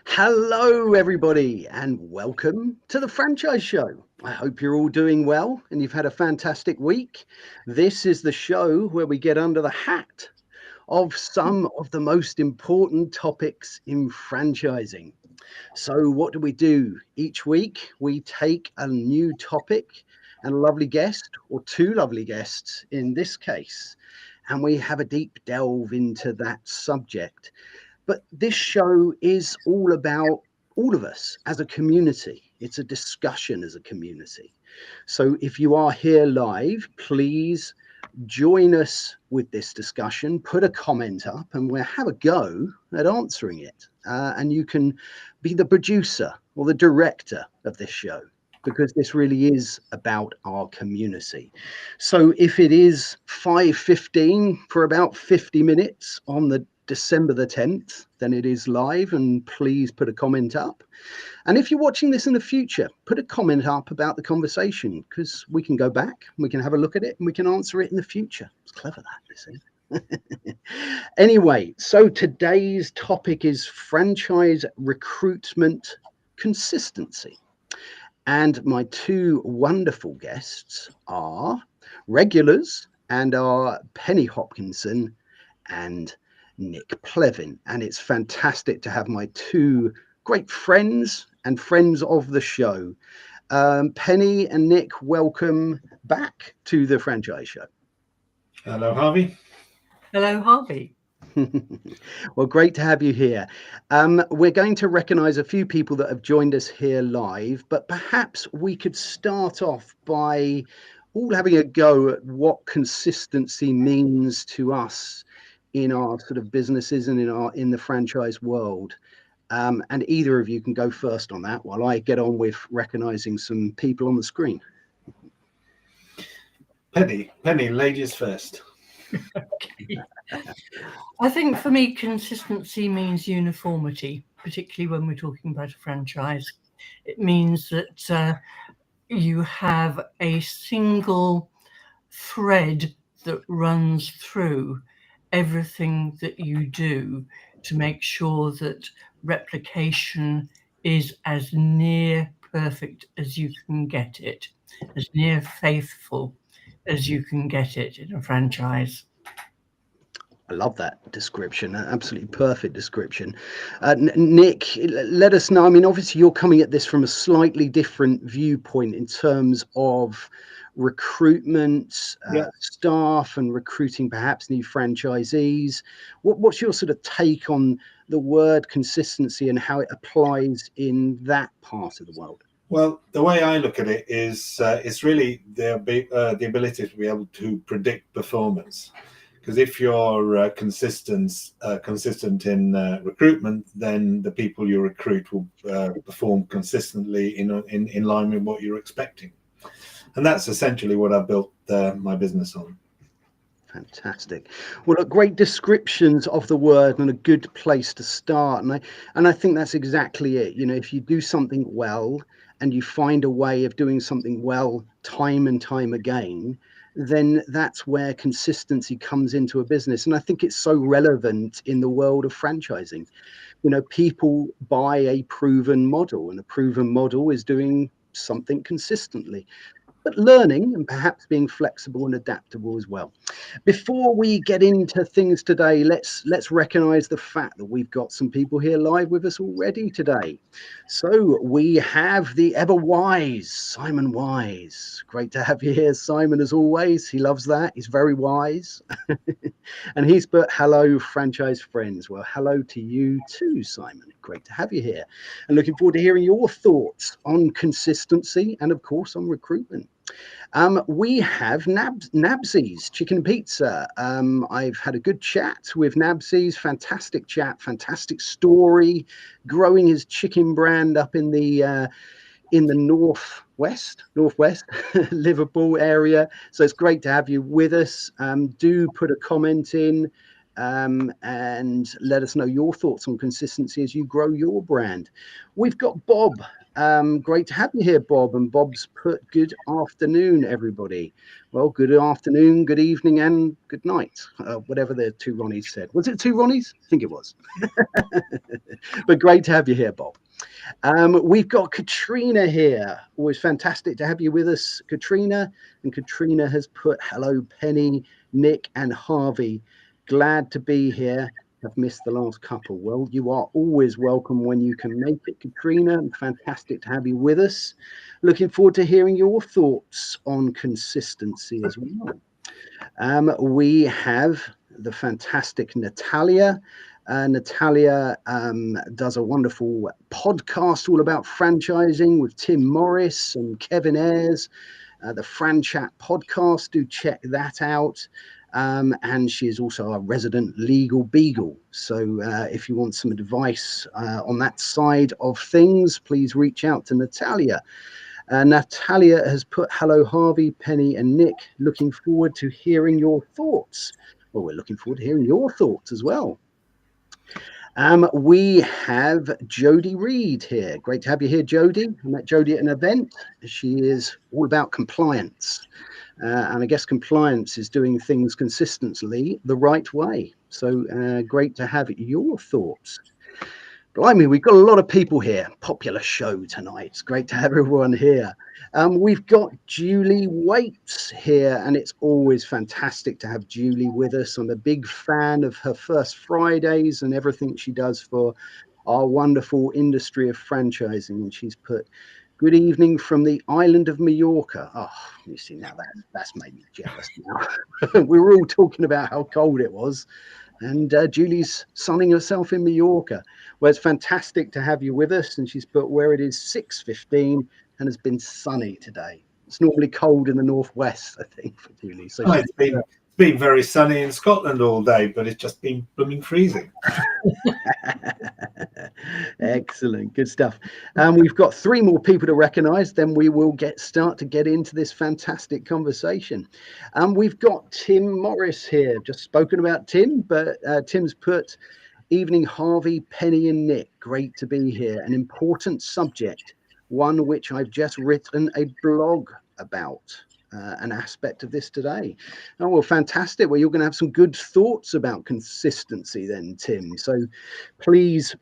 Hello, everybody, and welcome to the Franchise Show. I hope you're all doing well and you've had a fantastic week. This is the show where we get under the hat of some of the most important topics in franchising. So, what do? Each week, we take a new topic and a lovely guest, or two lovely guests in this case, and we have a deep delve into that subject. But this show is all about all of us as a community. It's a discussion as a community. So if you are here live, please join us with this discussion, put a comment up, and we'll have a go at answering it. And you can be the producer or the director of this show, because this really is about our community. So if it is 5:15 for about 50 minutes on the December the 10th, then it is live, and please put a comment up. And if you're watching this in the future, put a comment up about the conversation, because we can go back, we can have a look at it, and we can answer it in the future. It's clever, that, this is. Anyway, so today's topic is franchise recruitment consistency. And my two wonderful guests are regulars and are Penny Hopkinson and Nik Plevan. And it's fantastic to have my two great friends and friends of the show. Penny and Nik, welcome back to the Franchise Show. Hello, Harvey. Hello, Harvey. Well, great to have you here. We're going to recognise a few people that have joined us here live, but perhaps we could start off by all having a go at what consistency means to us in our sort of businesses and in the franchise world. And either of you can go first on that while I get on with recognising some people on the screen. Penny, ladies first. Okay. I think for me, consistency means uniformity, particularly when we're talking about a franchise. It means that you have a single thread that runs through everything that you do to make sure that replication is as near perfect as you can get it, as near faithful as you can get it in a franchise. I love that description. An absolutely perfect description. Nik, let us know. I mean, obviously, you're coming at this from a slightly different viewpoint in terms of recruitment, staff, and recruiting perhaps new franchisees. What's your sort of take on the word consistency and how it applies in that part of the world? Well, the way I look at it is it's really the ability to be able to predict performance. Because if you're consistent in recruitment, then the people you recruit will perform consistently in line with what you're expecting. And that's essentially what I've built my business on. Fantastic. Well, great descriptions of the word and a good place to start. And I think that's exactly it. You know, if you do something well and you find a way of doing something well time and time again, then that's where consistency comes into a business. And I think it's so relevant in the world of franchising. You know, people buy a proven model, and a proven model is doing something consistently, but learning and perhaps being flexible and adaptable as well. Before we get into things today, let's recognize the fact that we've got some people here live with us already today. So we have the ever wise Simon Wise. Great to have you here, Simon, as always. He loves that. He's very wise. And he's put, hello, franchise friends. Well, hello to you too, Simon. Great to have you here. And looking forward to hearing your thoughts on consistency and, of course, on recruitment. We have Nabsy's Chicken Pizza. I've had a good chat with Nabsy's. Fantastic chat, fantastic story, growing his chicken brand up in the northwest Liverpool area. So it's great to have you with us. Do put a comment in and let us know your thoughts on consistency as you grow your brand. We've got Bob Great to have you here, Bob. And Bob's put good afternoon, everybody. Well, good afternoon, good evening, and good night. Whatever the two Ronnies said. Was it two Ronnies? I think it was. But great to have you here, Bob. We've got Katrina here. Always fantastic to have you with us, Katrina. And Katrina has put hello, Penny, Nik, and Harvey. Glad to be here. Have missed the last couple. Well, you are always welcome when you can make it, Katrina. Fantastic to have you with us. Looking forward to hearing your thoughts on consistency as well. We have the fantastic Natalia. Natalia does a wonderful podcast all about franchising with Tim Morris and Kevin Ayres, the Franchat podcast. Do check that out. And she is also a resident legal beagle. So if you want some advice on that side of things, please reach out to Natalia. Natalia has put hello, Harvey, Penny, and Nik. Looking forward to hearing your thoughts. Well, we're looking forward to hearing your thoughts as well. We have Jody Reed here. Great to have you here, Jody. I met Jody at an event. She is all about compliance. And I guess compliance is doing things consistently the right way. So great to have your thoughts. Blimey, we've got a lot of people here. Popular show tonight. It's great to have everyone here. We've got Julie Waits here, and it's always fantastic to have Julie with us. I'm a big fan of her First Fridays and everything she does for our wonderful industry of franchising. And she's put, good evening from the island of Mallorca. Oh, you see, now that's made me jealous now. We were all talking about how cold it was. And Julie's sunning herself in Mallorca. Well, it's fantastic to have you with us. And she's put where it is 6:15 and has been sunny today. It's normally cold in the northwest, I think, for Julie. So it's been very sunny in Scotland all day, but it's just been blooming freezing. Excellent, good stuff. We've got 3 more people to recognise, then we will start to get into this fantastic conversation. We've got Tim Morris here. Just spoken about Tim, but Tim's put, evening Harvey, Penny and Nik. Great to be here. An important subject, one which I've just written a blog about. An aspect of this today. Oh, well, fantastic. Well, you're going to have some good thoughts about consistency then, Tim. So please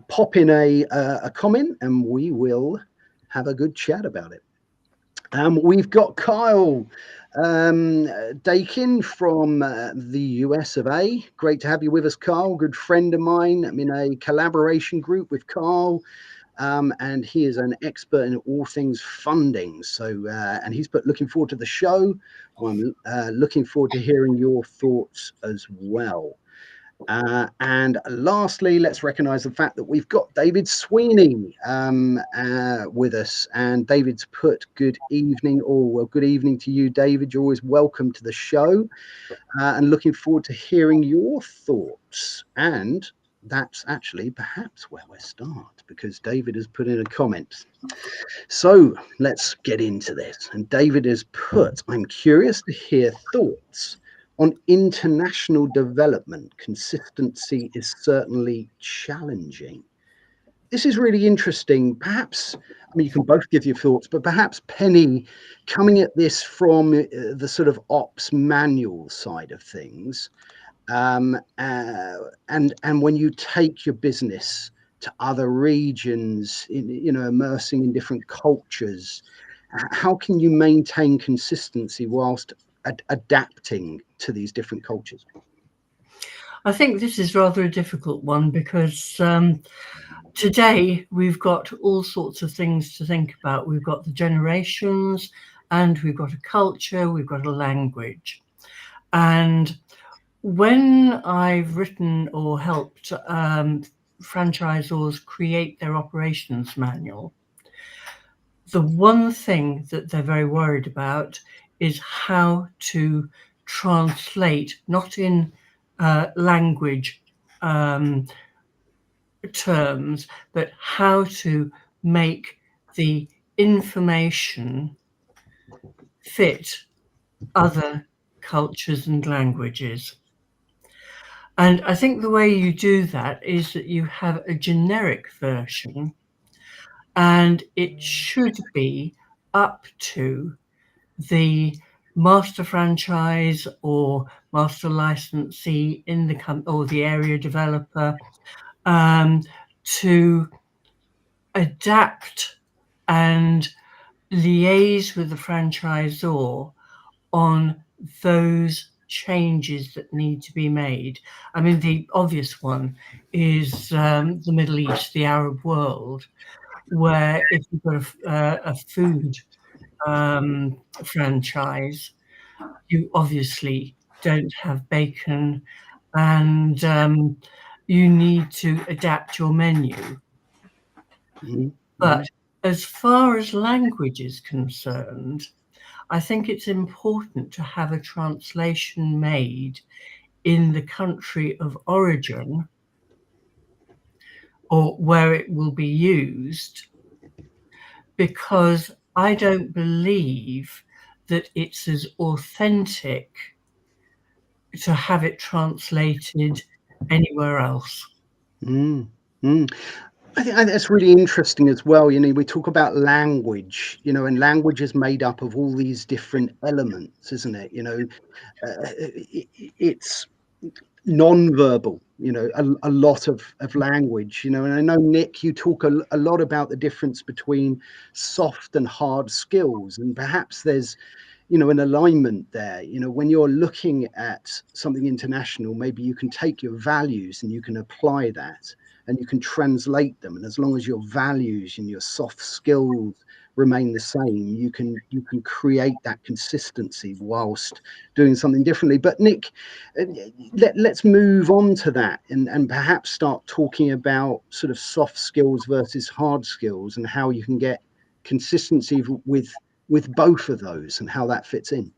pop in a comment and we will have a good chat about it. We've got Kyle Dakin from the US of A. Great to have you with us, Carl. Good friend of mine. I'm in a collaboration group with Carl. And he is an expert in all things funding. So, and he's put looking forward to the show. I'm looking forward to hearing your thoughts as well. And lastly, let's recognize the fact that we've got David Sweeney with us. And David's put good evening, or well, good evening to you, David. You're always welcome to the show. And looking forward to hearing your thoughts. And that's actually perhaps where we'll start, because David has put in a comment. So let's get into this. And David has put, I'm curious to hear thoughts on international development. Consistency is certainly challenging. This is really interesting. Perhaps, I mean, you can both give your thoughts, but perhaps Penny, coming at this from the sort of ops manual side of things, and when you take your business to other regions, immersing in different cultures, how can you maintain consistency whilst adapting to these different cultures? I think this is rather a difficult one because today we've got all sorts of things to think about. We've got the generations, and we've got a culture, we've got a language. And when I've written or helped franchisors create their operations manual, the one thing that they're very worried about is how to translate, not in language terms, but how to make the information fit other cultures and languages. And I think the way you do that is that you have a generic version, and it should be up to the master franchise or master licensee in the or the area developer to adapt and liaise with the franchisor on those changes that need to be made. I mean, the obvious one is the Middle East, the Arab world, where if you've got a food franchise, you obviously don't have bacon, and you need to adapt your menu. Mm-hmm. But as far as language is concerned, I think it's important to have a translation made in the country of origin or where it will be used, because I don't believe that it's as authentic to have it translated anywhere else. I think that's really interesting as well. You know, we talk about language, you know, and language is made up of all these different elements, isn't it? You know, it's non-verbal, you know, a lot of language, you know, and I know, Nik, you talk a lot about the difference between soft and hard skills, and perhaps there's, you know, an alignment there. You know, when you're looking at something international, maybe you can take your values and you can apply that and you can translate them, and as long as your values and your soft skills remain the same, you can create that consistency whilst doing something differently. But Nik, let's move on to that and perhaps start talking about sort of soft skills versus hard skills and how you can get consistency with both of those and how that fits in.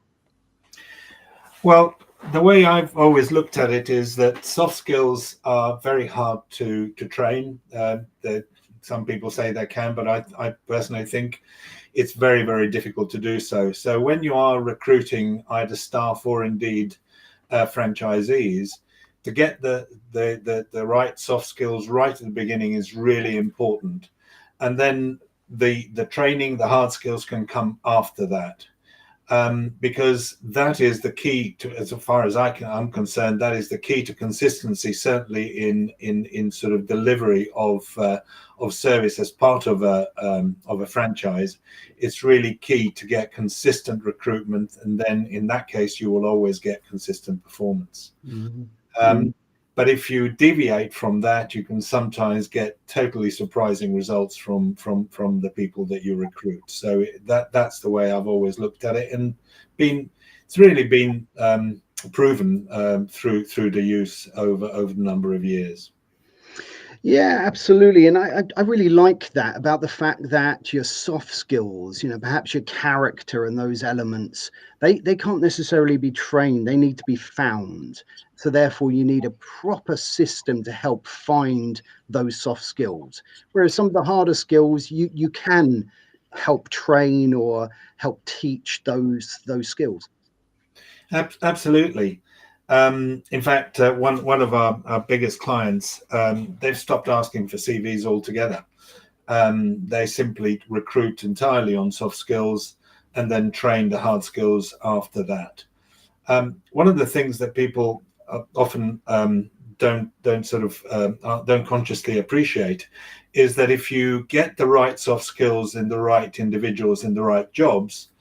Well, the way I've always looked at it is that soft skills are very hard to train. Some people say they can, but I personally think it's very, very difficult to do so. So when you are recruiting either staff or indeed franchisees, to get the right soft skills right at the beginning is really important. And then the training, the hard skills can come after that. Because that is the key to, as far as I'm concerned, that is the key to consistency, certainly in sort of delivery of service as part of a franchise. It's really key to get consistent recruitment, and then in that case, you will always get consistent performance. Mm-hmm. But if you deviate from that, you can sometimes get totally surprising results from the people that you recruit. So that's the way I've always looked at it, and it's really been proven through the use over the number of years. Yeah, absolutely. And I really like that about the fact that your soft skills, you know, perhaps your character and those elements, they can't necessarily be trained. They need to be found. So therefore, you need a proper system to help find those soft skills. Whereas some of the harder skills, you can help train or help teach those skills. Absolutely. In fact, one of our biggest clients, they've stopped asking for CVs altogether. They simply recruit entirely on soft skills and then train the hard skills after that. One of the things that people often don't consciously appreciate is that if you get the right soft skills in the right individuals in the right jobs,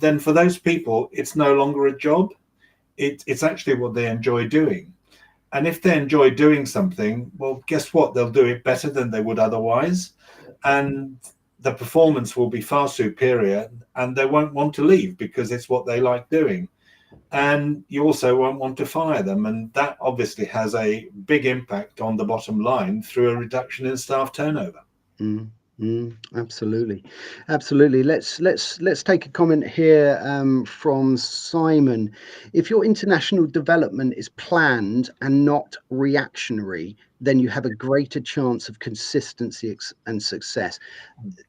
then for those people, it's no longer a job. It's actually what they enjoy doing. And if they enjoy doing something, well, guess what? They'll do it better than they would otherwise. And the performance will be far superior, and they won't want to leave because it's what they like doing. And you also won't want to fire them. And that obviously has a big impact on the bottom line through a reduction in staff turnover. Absolutely. Let's take a comment here from Simon. If your international development is planned and not reactionary, then you have a greater chance of consistency and success.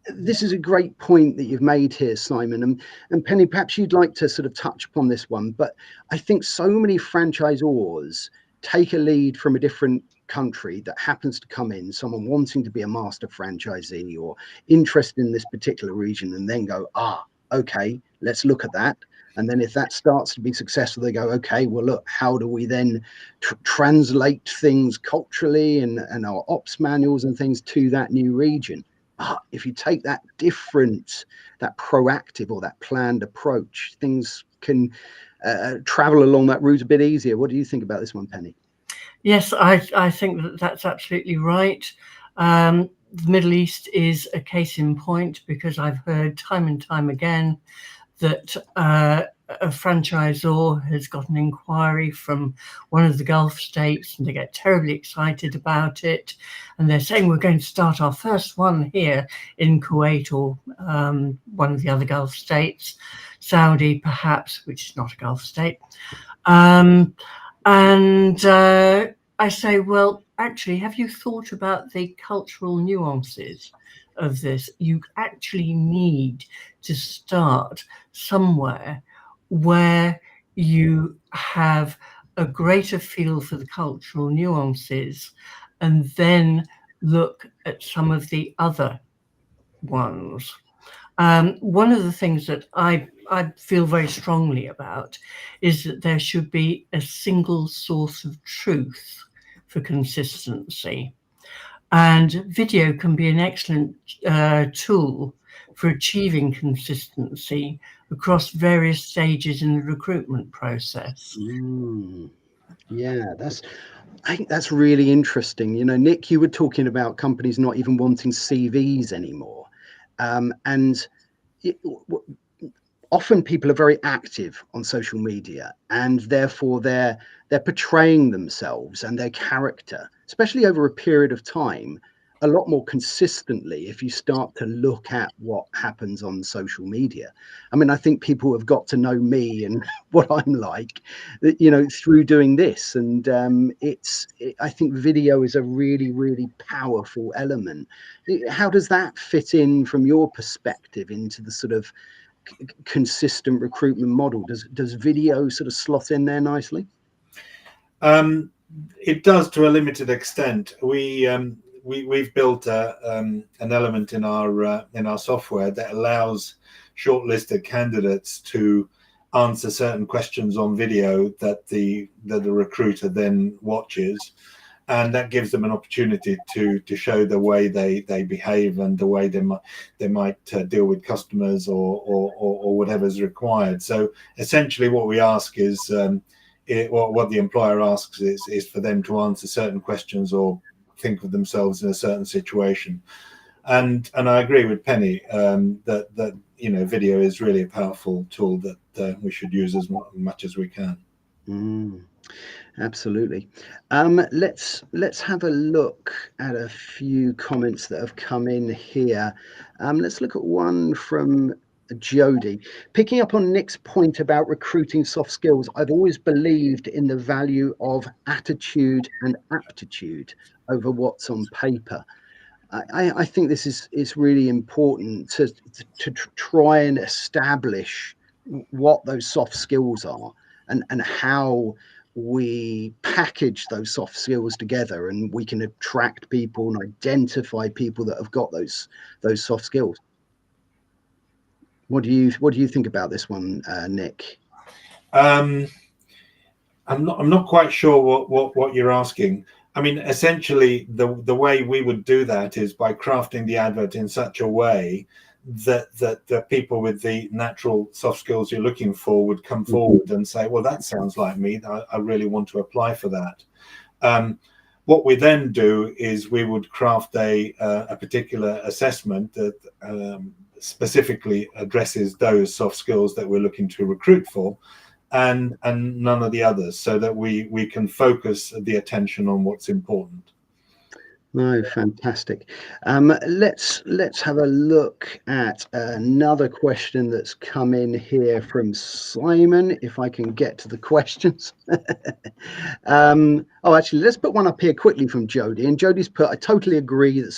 This is a great point that you've made here, Simon. And Penny, perhaps you'd like to sort of touch upon this one, but I think so many franchisors take a lead from a different country that happens to come in, someone wanting to be a master franchisee or interested in this particular region, and then go, okay, let's look at that. And then if that starts to be successful, they go, okay, well, look, how do we then translate things culturally and our ops manuals and things to that new region? If you take that proactive or that planned approach, things can travel along that route a bit easier. What do you think about this one, Penny? Yes, I think that's absolutely right. The Middle East is a case in point, because I've heard time and time again that a franchisor has got an inquiry from one of the Gulf states, and they get terribly excited about it. And they're saying, we're going to start our first one here in Kuwait, or one of the other Gulf states, Saudi perhaps, which is not a Gulf state. And I say, well, actually, have you thought about the cultural nuances of this? You actually need to start somewhere where you have a greater feel for the cultural nuances, and then look at some of the other ones. One of the things that I feel very strongly about is that there should be a single source of truth for consistency. And video can be an excellent tool for achieving consistency across various stages in the recruitment process. Yeah, I think that's really interesting. You know, Nick, you were talking about companies not even wanting CVs anymore. And often people are very active on social media, and therefore they're portraying themselves and their character, especially over a period of time, a lot more consistently if you start to look at what happens on social media. I mean, I think people have got to know me and what I'm like, you know, through doing this. And I think video is a really, really powerful element. How does that fit in from your perspective into the sort of consistent recruitment model? Does video sort of slot in there nicely? It does, to a limited extent. We've built an element in our software that allows shortlisted candidates to answer certain questions on video that the recruiter then watches, and that gives them an opportunity to show the way they behave and the way they might deal with customers or whatever's required. So essentially, what we ask is, what the employer asks is for them to answer certain questions or think of themselves in a certain situation. And I agree with Penny that you know, video is really a powerful tool that we should use as much as we can. Absolutely. Let's have a look at a few comments that have come in here. Let's look at one from Jody. Picking up on Nick's point about recruiting soft skills, I've always believed in the value of attitude and aptitude over what's on paper. I think this is really important to try and establish what those soft skills are and how we package those soft skills together, and we can attract people and identify people that have got those soft skills. What do you think about this one, Nick? I'm not quite sure what you're asking. I mean, essentially, the way we would do that is by crafting the advert in such a way that the people with the natural soft skills you're looking for would come forward and say, well, that sounds like me. I really want to apply for that. What we then do is we would craft a particular assessment that specifically addresses those soft skills that we're looking to recruit for, and none of the others, so that we can focus the attention on what's important. No, fantastic. Let's have a look at another question that's come in here from Simon, if I can get to the questions. Actually, let's put one up here quickly from Jody. And Jody's put, I totally agree that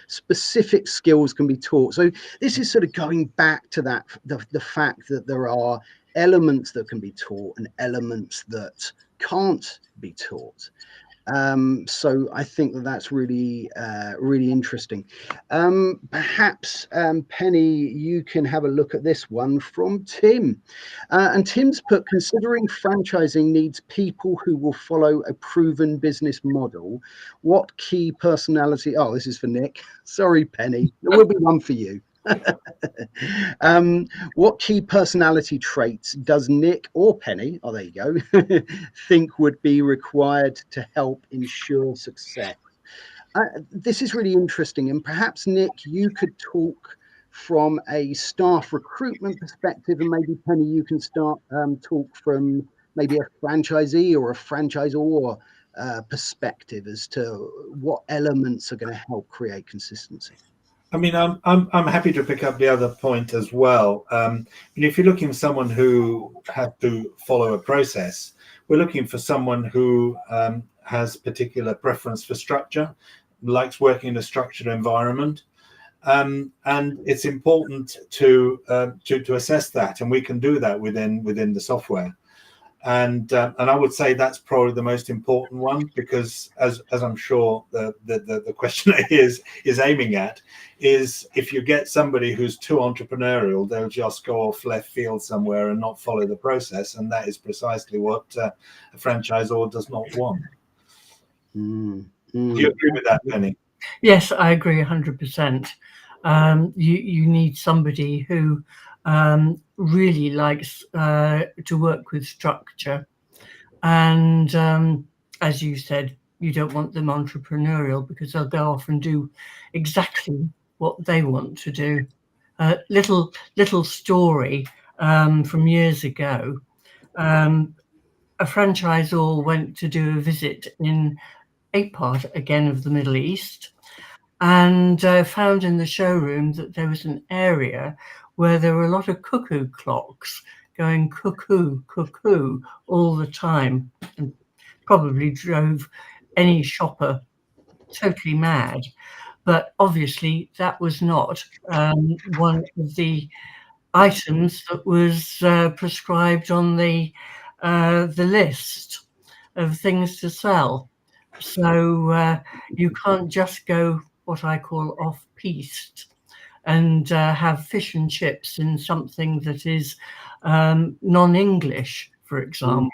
specific skills can be taught. So this is sort of going back to that, the fact that there are elements that can be taught and elements that can't be taught. So I think that that's really, really interesting. Perhaps, Penny, you can have a look at this one from Tim. And Tim's put, considering franchising needs people who will follow a proven business model, what key personality, oh, this is for Nik. Sorry, Penny, there will be one for you. What key personality traits does Nik or Penny, oh, there you go, think would be required to help ensure success? This is really interesting. And perhaps, Nik, you could talk from a staff recruitment perspective, and maybe Penny, you can start talk from maybe a franchisee or a franchisor perspective as to what elements are going to help create consistency. I mean, I'm happy to pick up the other point as well. If you're looking for someone who has to follow a process, we're looking for someone who has particular preference for structure, likes working in a structured environment, and it's important to assess that, and we can do that within the software. And I would say that's probably the most important one, because as I'm sure the questioner is aiming at, is if you get somebody who's too entrepreneurial, they'll just go off left field somewhere and not follow the process, and that is precisely what a franchisor does not want. Do you agree with that, Penny? Yes, I agree 100%. You need somebody who really likes to work with structure, and as you said, you don't want them entrepreneurial, because they'll go off and do exactly what they want to do. Little story from years ago. A franchisor went to do a visit in a part again of the Middle East, and found in the showroom that there was an area where there were a lot of cuckoo clocks going cuckoo, cuckoo all the time, and probably drove any shopper totally mad. But obviously that was not one of the items that was prescribed on the list of things to sell. So you can't just go what I call off-piste and have fish and chips in something that is non-English, for example.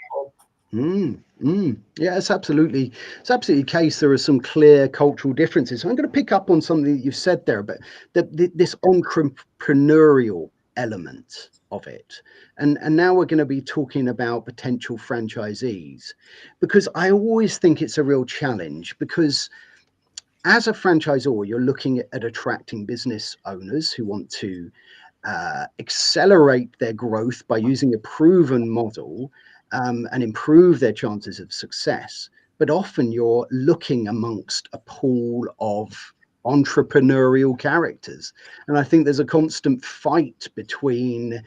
Yeah, it's absolutely the case. There are some clear cultural differences. So I'm going to pick up on something that you've said there, but this entrepreneurial element of it. And now we're going to be talking about potential franchisees, because I always think it's a real challenge, because as a franchisor, you're looking at attracting business owners who want to accelerate their growth by using a proven model and improve their chances of success. But often you're looking amongst a pool of entrepreneurial characters. And I think there's a constant fight between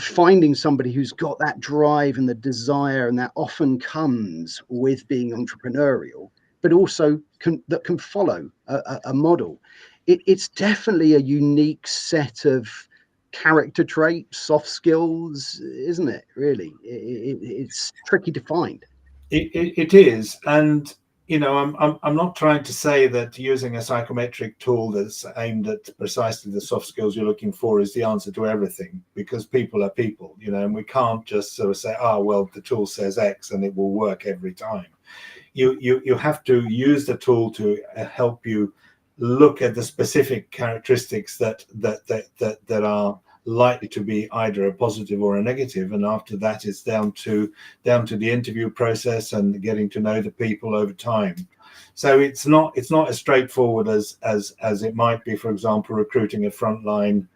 finding somebody who's got that drive and the desire, and that often comes with being entrepreneurial, but also that can follow a model. It's definitely a unique set of character traits, soft skills, isn't it? Really, it's tricky to find. It is, and I'm not trying to say that using a psychometric tool that's aimed at precisely the soft skills you're looking for is the answer to everything, because people are people, and we can't just sort of say, well, the tool says X and it will work every time. You have to use the tool to help you look at the specific characteristics that are likely to be either a positive or a negative, and after that it's down to the interview process and getting to know the people over time. So it's not as straightforward as it might be, for example, recruiting a frontline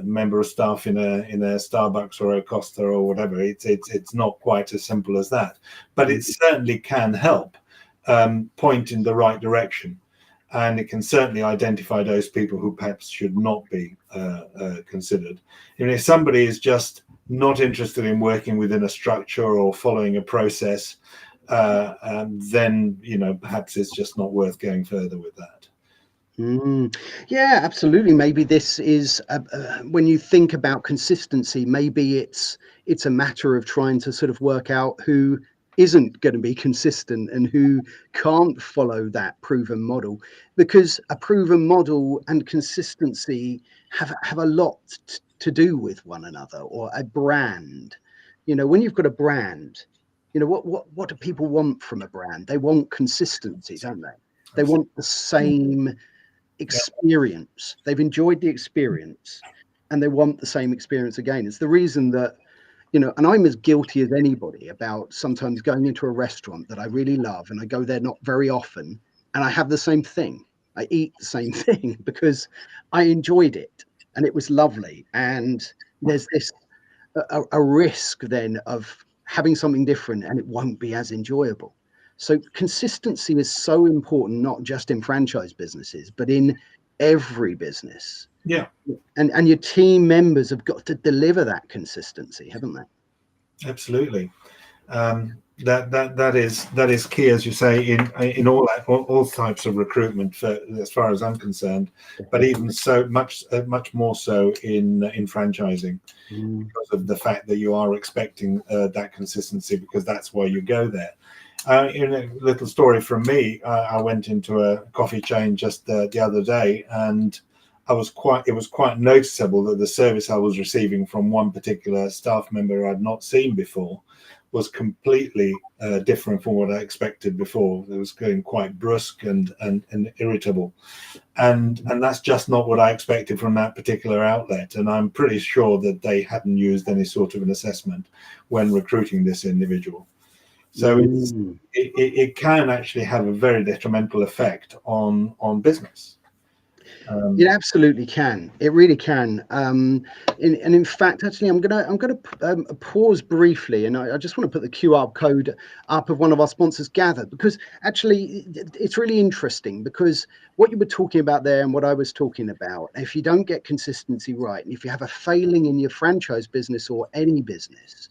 member of staff in a Starbucks or a Costa or whatever. It's not quite as simple as that, but it certainly can help point in the right direction. And it can certainly identify those people who perhaps should not be considered. If somebody is just not interested in working within a structure or following a process, then perhaps it's just not worth going further with that. Yeah, absolutely. Maybe this is when you think about consistency, maybe it's a matter of trying to sort of work out who isn't going to be consistent and who can't follow that proven model, because a proven model and consistency have a lot to do with one another. Or a brand, when you've got a brand, what do people want from a brand? They want consistency, don't they? They want the same experience. They've enjoyed the experience and they want the same experience again. It's the reason that, and I'm as guilty as anybody about sometimes going into a restaurant that I really love and I go there not very often and I have the same thing. I eat the same thing because I enjoyed it and it was lovely. And there's this a risk then of having something different and it won't be as enjoyable. So consistency is so important, not just in franchise businesses, but in every business. Yeah. And your team members have got to deliver that consistency, haven't they? Absolutely. That is key, as you say, in all types of recruitment, as far as I'm concerned, but even so much more so in franchising, because of the fact that you are expecting that consistency, because that's why you go there. In a little story from me, I went into a coffee chain just the other day, and it was quite noticeable that the service I was receiving from one particular staff member I'd not seen before was completely different from what I expected before. It was going quite brusque and irritable, and that's just not what I expected from that particular outlet. And I'm pretty sure that they hadn't used any sort of an assessment when recruiting this individual. So it can actually have a very detrimental effect on business. It absolutely can. It really can. And in fact, actually, I'm gonna pause briefly, and I just want to put the QR code up of one of our sponsors, Gather, because actually it's really interesting, because what you were talking about there and what I was talking about, if you don't get consistency right, and if you have a failing in your franchise business or any business,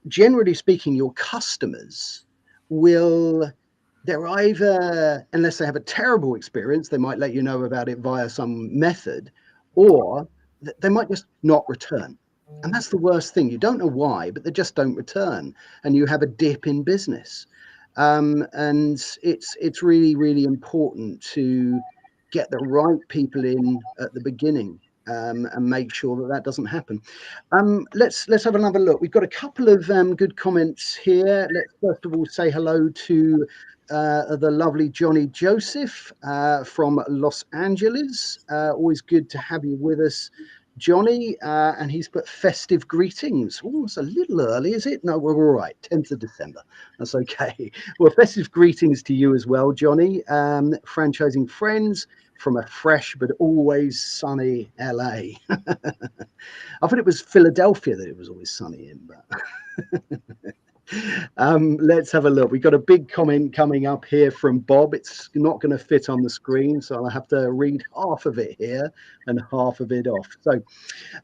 generally speaking, your customers they're either, unless they have a terrible experience, they might let you know about it via some method, or they might just not return. And that's the worst thing. You don't know why, but they just don't return, and you have a dip in business. And it's really, really important to get the right people in at the beginning. And make sure that doesn't happen. Let's have another look. We've got a couple of good comments here. Let's first of all say hello to the lovely Johnny Joseph from Los Angeles. Always good to have you with us, Johnny. And he's put festive greetings. Oh, it's a little early, is it? No, we're all right. 10th of December. That's okay. Well, festive greetings to you as well, Johnny. Franchising friends from a fresh but always sunny LA. I thought it was Philadelphia that it was always sunny in, but let's have a look. We've got a big comment coming up here from Bob. It's not going to fit on the screen, so I'll have to read half of it here and half of it off. So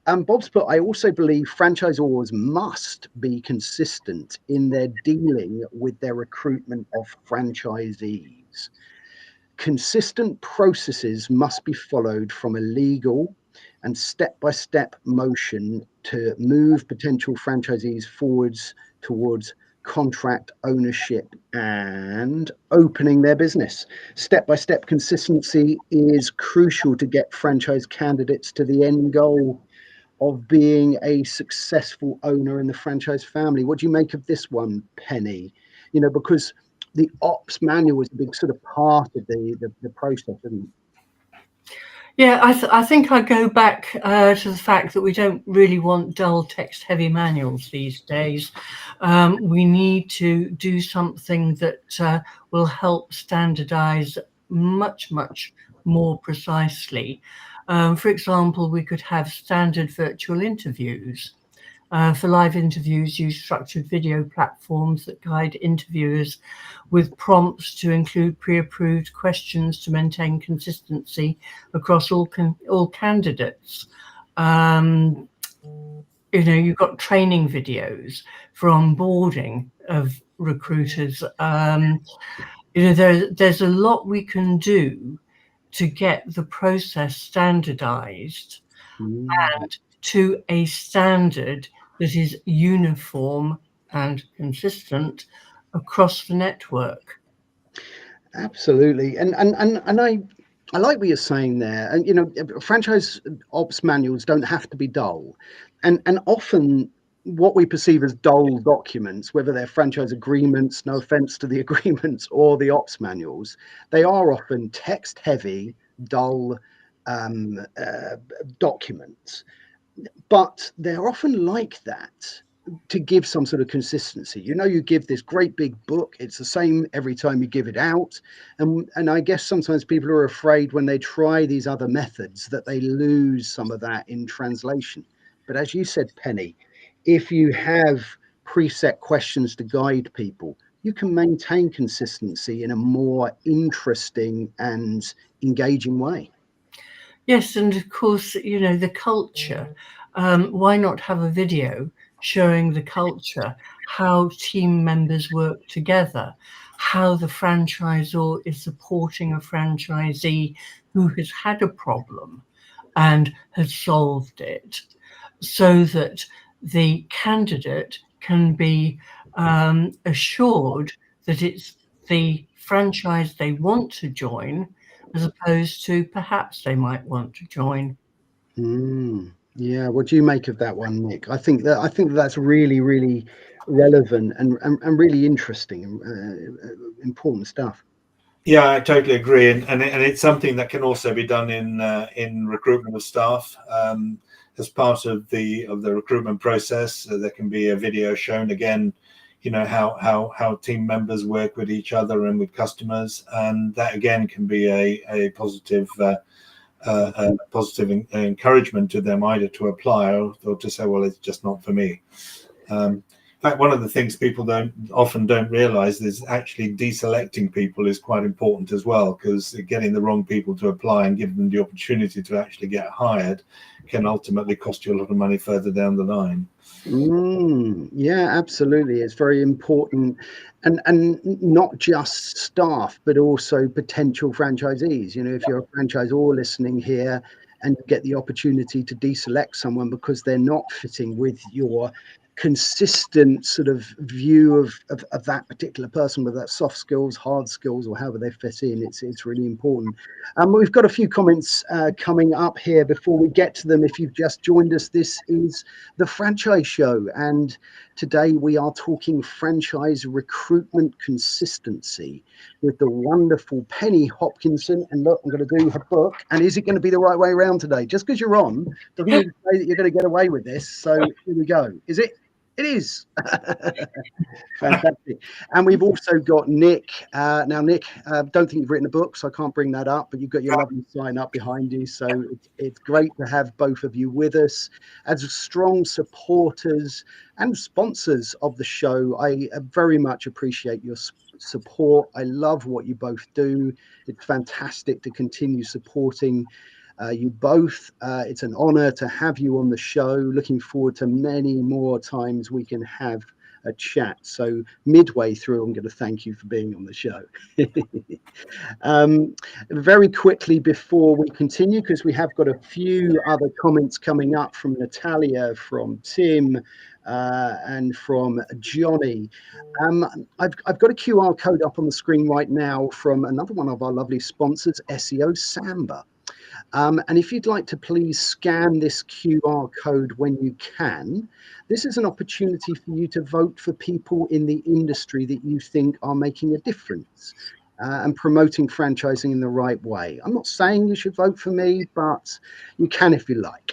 Bob's put, I also believe franchisors must be consistent in their dealing with their recruitment of franchisees. Consistent processes must be followed from a legal and step-by-step motion to move potential franchisees forwards towards contract ownership and opening their business. Step-by-step consistency is crucial to get franchise candidates to the end goal of being a successful owner in the franchise family. What do you make of this one, Penny? Because the ops manual is a big sort of part of the process, isn't it? Yeah, I think I go back to the fact that we don't really want dull text-heavy manuals these days. We need to do something that will help standardize much, much more precisely. For example, we could have standard virtual interviews. For live interviews, use structured video platforms that guide interviewers with prompts to include pre-approved questions to maintain consistency across all candidates. You've got training videos for onboarding of recruiters. There's a lot we can do to get the process standardized and to a standard that is uniform and consistent across the network. Absolutely. And I like what you're saying there. And, you know, franchise ops manuals don't have to be dull. And often what we perceive as dull documents, whether they're franchise agreements, no offense to the agreements, or the ops manuals, they are often text heavy, dull documents. But they're often like that to give some sort of consistency. You know, you give this great big book, it's the same every time you give it out. And I guess sometimes people are afraid when they try these other methods that they lose some of that in translation. But as you said, Penny, if you have preset questions to guide people, you can maintain consistency in a more interesting and engaging way. Yes, and of course, you know, the culture. Why not have a video showing the culture, how team members work together, how the franchisor is supporting a franchisee who has had a problem and has solved it, so that the candidate can be assured that it's the franchise they want to join, as opposed to perhaps they might want to join. Yeah, what do you make of that one, Nick? I think that's really, really relevant and really interesting and important stuff. Yeah, I totally agree, and it's something that can also be done in recruitment of staff. As part of the recruitment process, there can be a video shown again, you know, how team members work with each other and with customers, and that again can be a positive encouragement to them either to apply or to say, well, it's just not for me. In fact, one of the things people often don't realize is actually deselecting people is quite important as well, because getting the wrong people to apply and giving them the opportunity to actually get hired can ultimately cost you a lot of money further down the line. Yeah, absolutely. It's very important, and not just staff, but also potential franchisees. You know, if you're a franchisor listening here and you get the opportunity to deselect someone because they're not fitting with your consistent sort of view of that particular person, whether that's soft skills, hard skills, or however they fit in, it's really important. We've got a few comments coming up here before we get to them. If you've just joined us, this is the Franchise Show, and today we are talking franchise recruitment consistency with the wonderful Penny Hopkinson. And look, I'm going to do her book. And is it going to be the right way around today? Just because you're on doesn't mean to say that you're going to get away with this. So here we go. Is it? It is. Fantastic. And we've also got Nik. Now, Nik, don't think you've written a book, so I can't bring that up, but you've got your lovely sign up behind you. So it's great to have both of you with us as strong supporters and sponsors of the show. I very much appreciate your support. I love what you both do. It's fantastic to continue supporting you both. It's an honor to have you on the show. Looking forward to many more times we can have a chat. So midway through, I'm going to thank you for being on the show. Very quickly before we continue, because we have got a few other comments coming up from Natalia, from Tim, and from Johnny. I've got a QR code up on the screen right now from another one of our lovely sponsors, SEO Samba. And if you'd like to please scan this QR code when you can, this is an opportunity for you to vote for people in the industry that you think are making a difference and promoting franchising in the right way. I'm not saying you should vote for me, but you can if you like.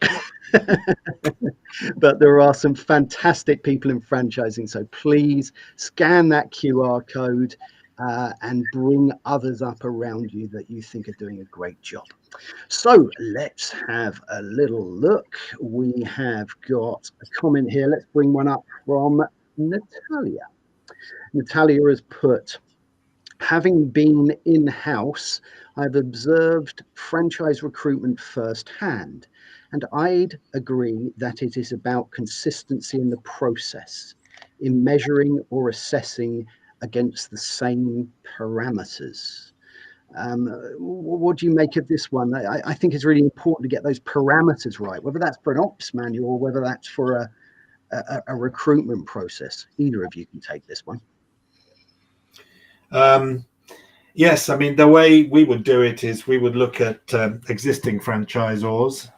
But there are some fantastic people in franchising, so please scan that QR code and bring others up around you that you think are doing a great job. So let's have a little look. We have got a comment here. Let's bring one up from Natalia. Natalia has put, having been in-house, I've observed franchise recruitment firsthand, and I'd agree that it is about consistency in the process, in measuring or assessing against the same parameters. What do you make of this one? I think it's really important to get those parameters right, whether that's for an ops manual or whether that's for a recruitment process. Either of you can take this one. Yes, I mean, the way we would do it is we would look at existing franchisees,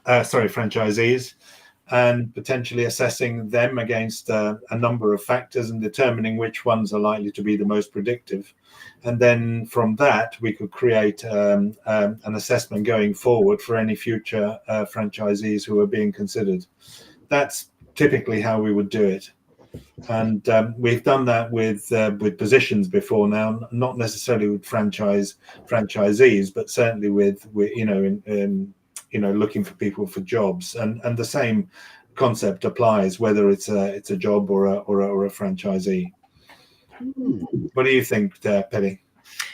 and potentially assessing them against a number of factors and determining which ones are likely to be the most predictive. And then from that, we could create an assessment going forward for any future franchisees who are being considered. That's typically how we would do it. And we've done that with positions before now, not necessarily with franchisees, but certainly with looking for people for jobs, and the same concept applies whether it's a job or a franchisee. What do you think, Penny?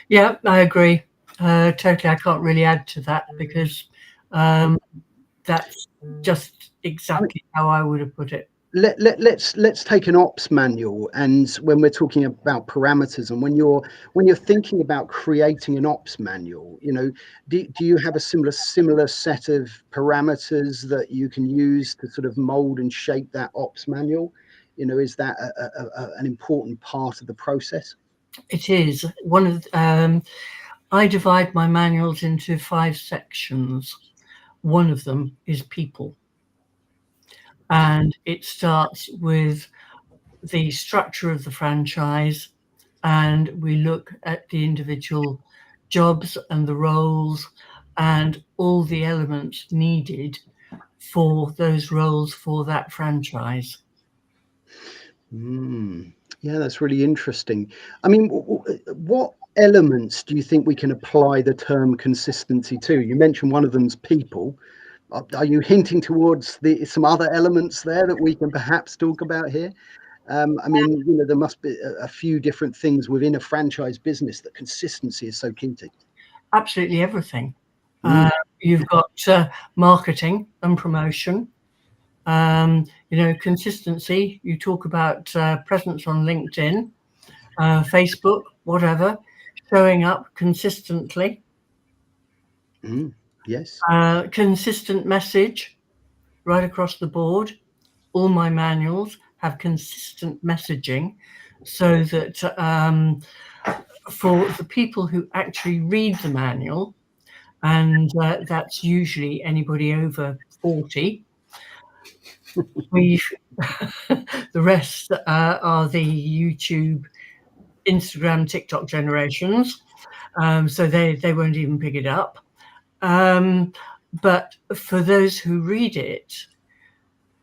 Yeah, I agree totally. I can't really add to that because that's just exactly how I would have put it. Let's take an ops manual, and when we're talking about parameters, and when you're thinking about creating an ops manual, do you have a similar set of parameters that you can use to sort of mold and shape that ops manual? Is that an important part of the process? It is. I divide my manuals into 5 sections. One of them is people. And it starts with the structure of the franchise, and we look at the individual jobs and the roles and all the elements needed for those roles for that franchise. Yeah, that's really interesting. I mean, what elements do you think we can apply the term consistency to? You mentioned one of them's people. Are you hinting towards some other elements there that we can perhaps talk about here? I mean, there must be a few different things within a franchise business that consistency is so key to. Absolutely everything. You've got marketing and promotion. Consistency. You talk about presence on LinkedIn, Facebook, whatever, showing up consistently. Yes. Consistent message right across the board. All my manuals have consistent messaging so that for the people who actually read the manual, and that's usually anybody over 40, the rest are the YouTube, Instagram, TikTok generations, so they won't even pick it up. But for those who read it,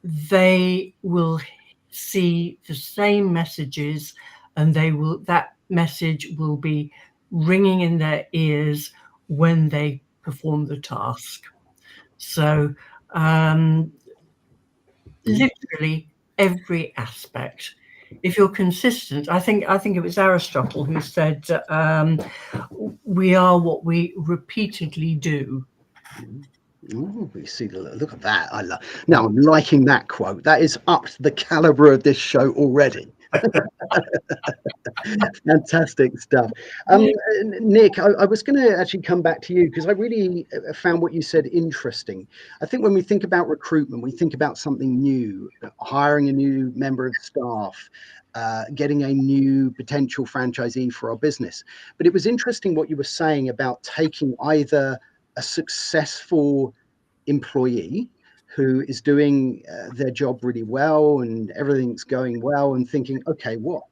they will see the same messages, and that message will be ringing in their ears when they perform the task. So literally every aspect. If you're consistent, I think it was Aristotle who said, we are what we repeatedly do. Ooh, we see look at that. Now I'm liking that quote. That is up to the caliber of this show already. Fantastic stuff. Nik, I was going to actually come back to you because I really found what you said interesting. I think when we think about recruitment, we think about something new, hiring a new member of staff, getting a new potential franchisee for our business. But it was interesting what you were saying about taking either a successful employee who is doing their job really well and everything's going well, and thinking, okay, what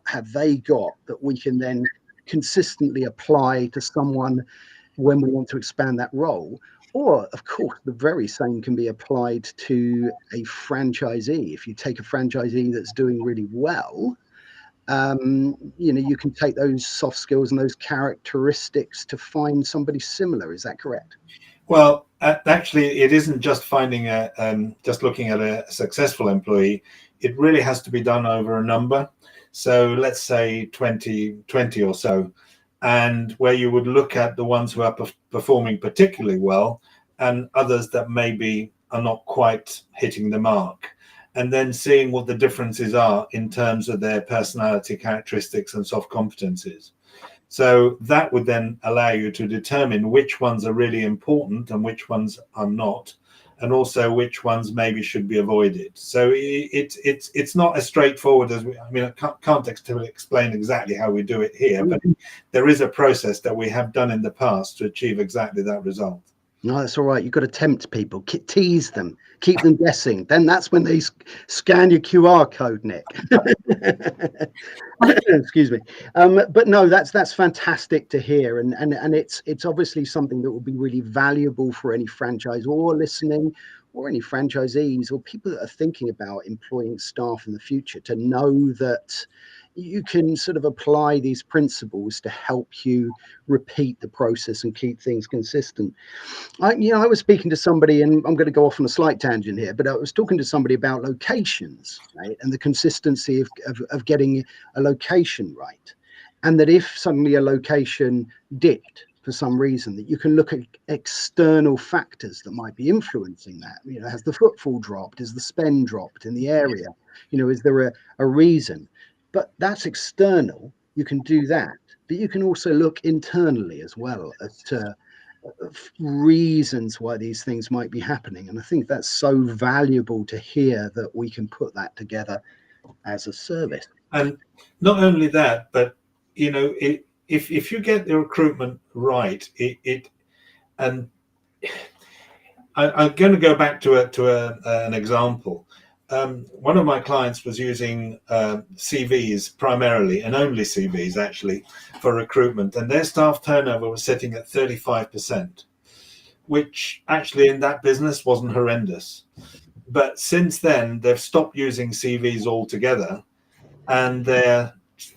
have they got that we can then consistently apply to someone when we want to expand that role? Or, of course, the very same can be applied to a franchisee. If you take a franchisee that's doing really well, you can take those soft skills and those characteristics to find somebody similar. Is that correct? Well, actually, it isn't just finding just looking at a successful employee. It really has to be done over a number. So let's say 20 or so, and where you would look at the ones who are performing particularly well and others that maybe are not quite hitting the mark, and then seeing what the differences are in terms of their personality characteristics and soft competencies. So that would then allow you to determine which ones are really important and which ones are not, and also which ones maybe should be avoided. So it's not as straightforward as I can't explain exactly how we do it here, but there is a process that we have done in the past to achieve exactly that result. No, that's all right. You've got to tempt people, tease them, keep them guessing. Then that's when they scan your QR code, Nik. Excuse me. But no, that's fantastic to hear, and it's obviously something that will be really valuable for any franchisor listening, or any franchisees, or people that are thinking about employing staff in the future, to know that you can sort of apply these principles to help you repeat the process and keep things consistent. I was speaking to somebody, and I'm going to go off on a slight tangent here, but I was talking to somebody about locations, right? And the consistency of getting a location right. And that if suddenly a location dipped for some reason, that you can look at external factors that might be influencing that. Has the footfall dropped? Is the spend dropped in the area? Is there a reason? But that's external. You can do that. But you can also look internally as well as to reasons why these things might be happening. And I think that's so valuable to hear, that we can put that together as a service. And not only that, but if you get the recruitment right, and I'm going to go back to an example. One of my clients was using CVs primarily, and only CVs actually, for recruitment, and their staff turnover was sitting at 35%, which actually in that business wasn't horrendous. But since then, they've stopped using CVs altogether, and their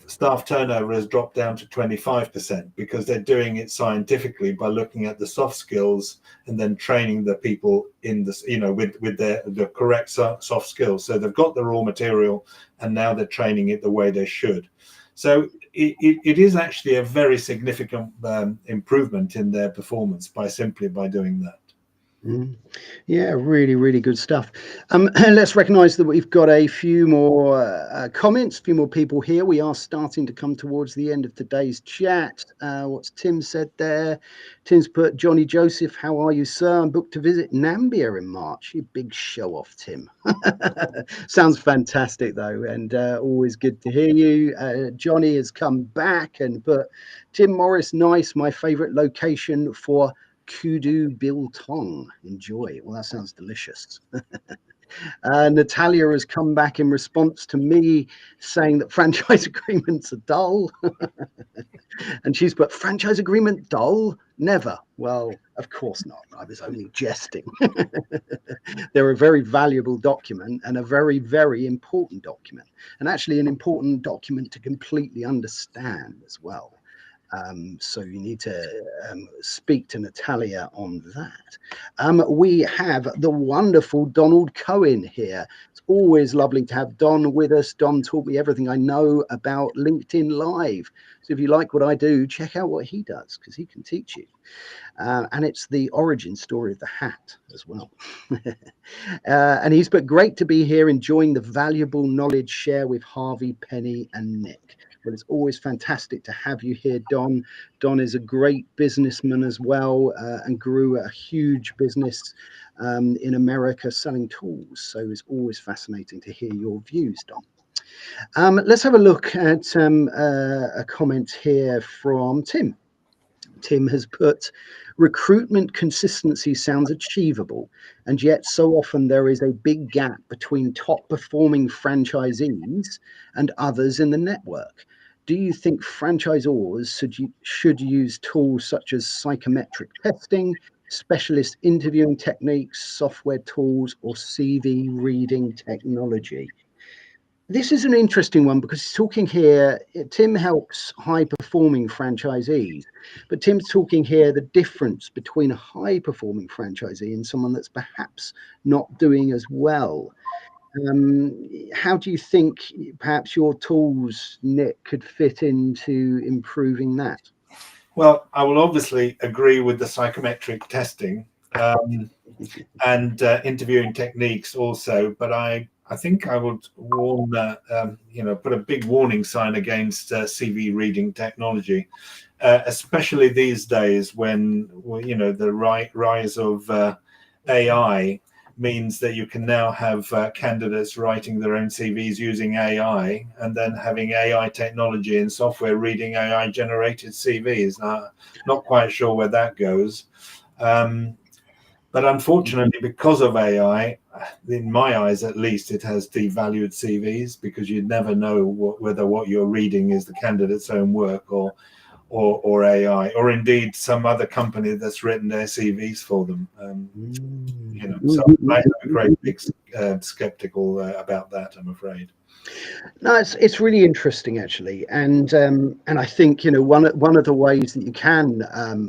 staff turnover has dropped down to 25%, because they're doing it scientifically by looking at the soft skills and then training the people in this, with the correct soft skills. So they've got the raw material, and now they're training it the way they should. So it is actually a very significant improvement in their performance by doing that. Yeah, really, really good stuff. Let's recognize that we've got a few more comments, a few more people here. We are starting to come towards the end of today's chat. What's Tim said there? Tim's put, Johnny Joseph, how are you, sir? I'm booked to visit Nambia in March. You big show off, Tim. Sounds fantastic, though, and always good to hear you. Johnny has come back and put, Tim Morris, nice, my favorite location for kudu biltong. Enjoy. Well, that sounds delicious. Natalia has come back in response to me saying that franchise agreements are dull. And she's put, franchise agreement dull? Never. Well, of course not. I was only jesting. They're a very valuable document, and a very, very important document, and actually an important document to completely understand as well. So you need to speak to Natalia on that. We have the wonderful Donald Cohen here. It's always lovely to have Don with us. Don taught me everything I know about LinkedIn Live. So if you like what I do, check out what he does, because he can teach you. And it's the origin story of the hat as well. And he's put, great to be here, enjoying the valuable knowledge share with Harvey, Penny and Nik. Well, it's always fantastic to have you here, Don. Don is a great businessman as well, and grew a huge business in America selling tools. So it's always fascinating to hear your views, Don. Let's have a look at a comment here from Tim. Tim has put, recruitment consistency sounds achievable, and yet so often there is a big gap between top performing franchisees and others in the network. Do you think franchisors should use tools such as psychometric testing, specialist interviewing techniques, software tools, or CV reading technology? This is an interesting one, because he's talking here, Tim helps high-performing franchisees, but Tim's talking here the difference between a high-performing franchisee and someone that's perhaps not doing as well. How do you think perhaps your tools, Nik, could fit into improving that? Well, I will obviously agree with the psychometric testing and interviewing techniques also, but I think I would warn, put a big warning sign against CV reading technology, especially these days when, the rise of AI means that you can now have candidates writing their own CVs using AI, and then having AI technology and software reading AI generated CVs. Not quite sure where that goes. But unfortunately, because of AI, in my eyes at least, it has devalued CVs, because you never know whether what you're reading is the candidate's own work or AI, or indeed some other company that's written their CVs for them. So I'm a great big skeptical about that, I'm afraid. No, it's really interesting actually, and I think one of the ways that you can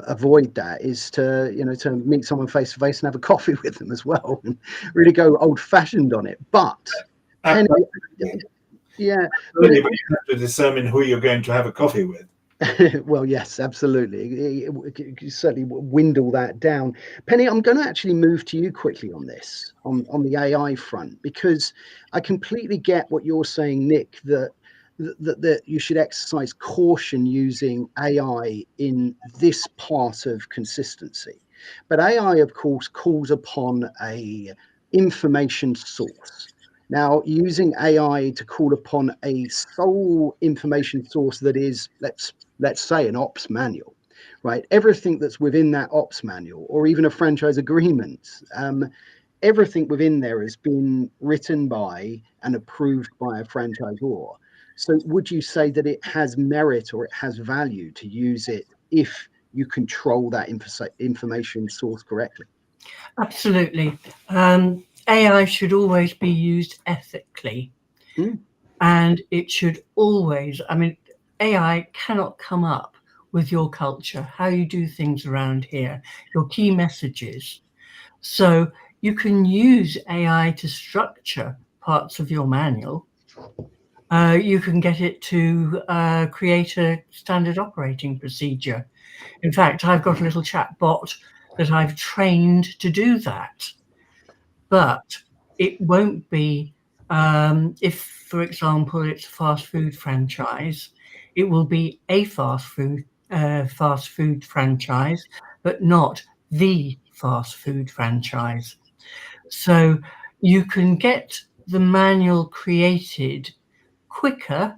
avoid that is to to meet someone face to face and have a coffee with them as well, and really go old fashioned on it. But Penny, yeah, but you have to determine who you're going to have a coffee with. Well, yes, absolutely. You certainly dwindle that down. Penny, I'm going to actually move to you quickly on this, on the AI front, because I completely get what you're saying, Nik, that you should exercise caution using AI in this part of consistency. But AI, of course, calls upon a information source. Now, using AI to call upon a sole information source that is, let's say, an ops manual, right? Everything that's within that ops manual, or even a franchise agreement, everything within there has been written by and approved by a franchisor. So would you say that it has merit or it has value to use it if you control that information source correctly? Absolutely. AI should always be used ethically. And it should always, AI cannot come up with your culture, how you do things around here, your key messages. So you can use AI to structure parts of your manual. You can get it to create a standard operating procedure. In fact, I've got a little chat bot that I've trained to do that. But it won't be, if, for example, it's a fast food franchise, it will be a fast food franchise, but not the fast food franchise. So you can get the manual created quicker,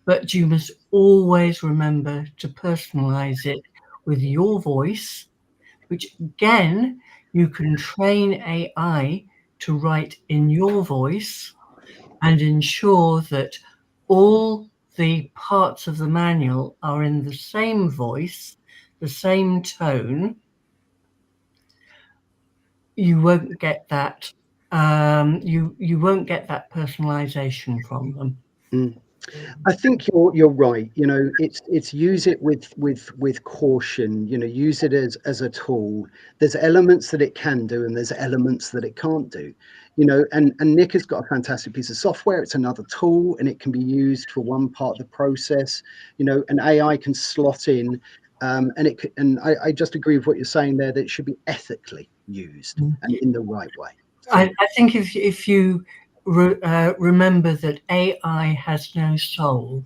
but you must always remember to personalize it with your voice, which again, you can train AI to write in your voice and ensure that all the parts of the manual are in the same voice, the same tone. You won't get that. You won't get that personalization from them. I think you're right. It's use it with caution. Use it as a tool. There's elements that it can do, and there's elements that it can't do. And Nik has got a fantastic piece of software. It's another tool, and it can be used for one part of the process. And AI can slot in, and I just agree with what you're saying there, that it should be ethically used and in the right way. So, I think if you remember that AI has no soul.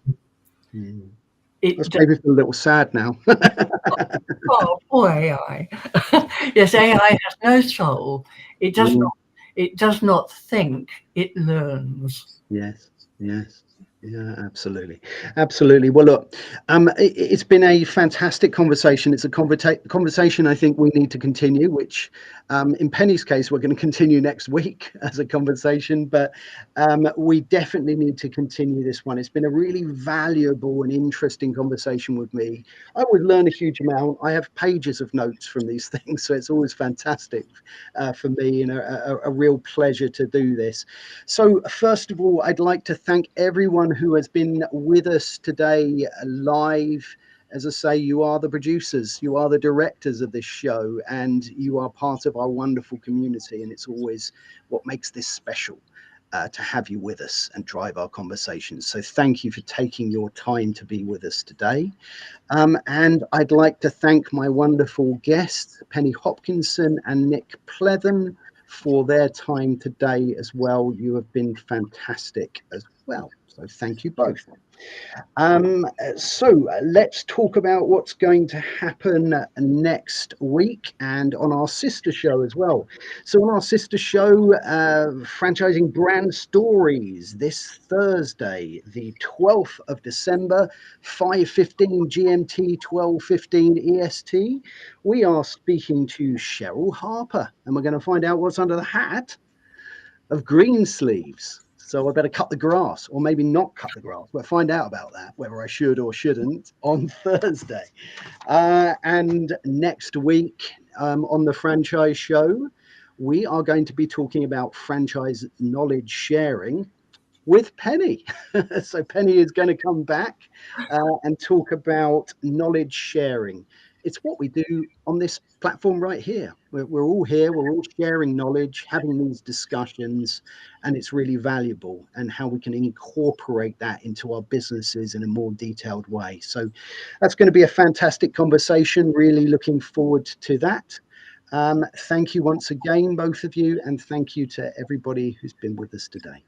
That's maybe feel a little sad now. Oh, poor AI. Yes, AI has no soul. It does not. It does not think. It learns. Yes. Yeah, absolutely. Well, look, it's been a fantastic conversation. It's a conversation I think we need to continue, which in Penny's case, we're going to continue next week as a conversation, but we definitely need to continue this one. It's been a really valuable and interesting conversation with me. I would learn a huge amount. I have pages of notes from these things, so it's always fantastic for me, and a real pleasure to do this. So first of all, I'd like to thank everyone who has been with us today live. As I say, you are the producers, you are the directors of this show, and you are part of our wonderful community. And it's always what makes this special, to have you with us and drive our conversations. So thank you for taking your time to be with us today. And I'd like to thank my wonderful guests, Penny Hopkinson and Nik Plevan, for their time today as well. You have been fantastic as well. So thank you both. So let's talk about what's going to happen next week and on our sister show as well. So on our sister show, Franchising Brand Stories, this Thursday, the 12th of December, 5:15 GMT, 12:15 EST, we are speaking to Cheryl Harper, and we're going to find out what's under the hat of green sleeves. So I better cut the grass, or maybe not cut the grass. We'll find out about that, whether I should or shouldn't, on Thursday. And next week on the Franchise Show, we are going to be talking about franchise knowledge sharing with Penny. So Penny is going to come back and talk about knowledge sharing. It's what we do on this platform right here. We're all here, we're all sharing knowledge, having these discussions, and it's really valuable, and how we can incorporate that into our businesses in a more detailed way. So that's going to be a fantastic conversation. Really looking forward to that. Thank you once again, both of you, and thank you to everybody who's been with us today.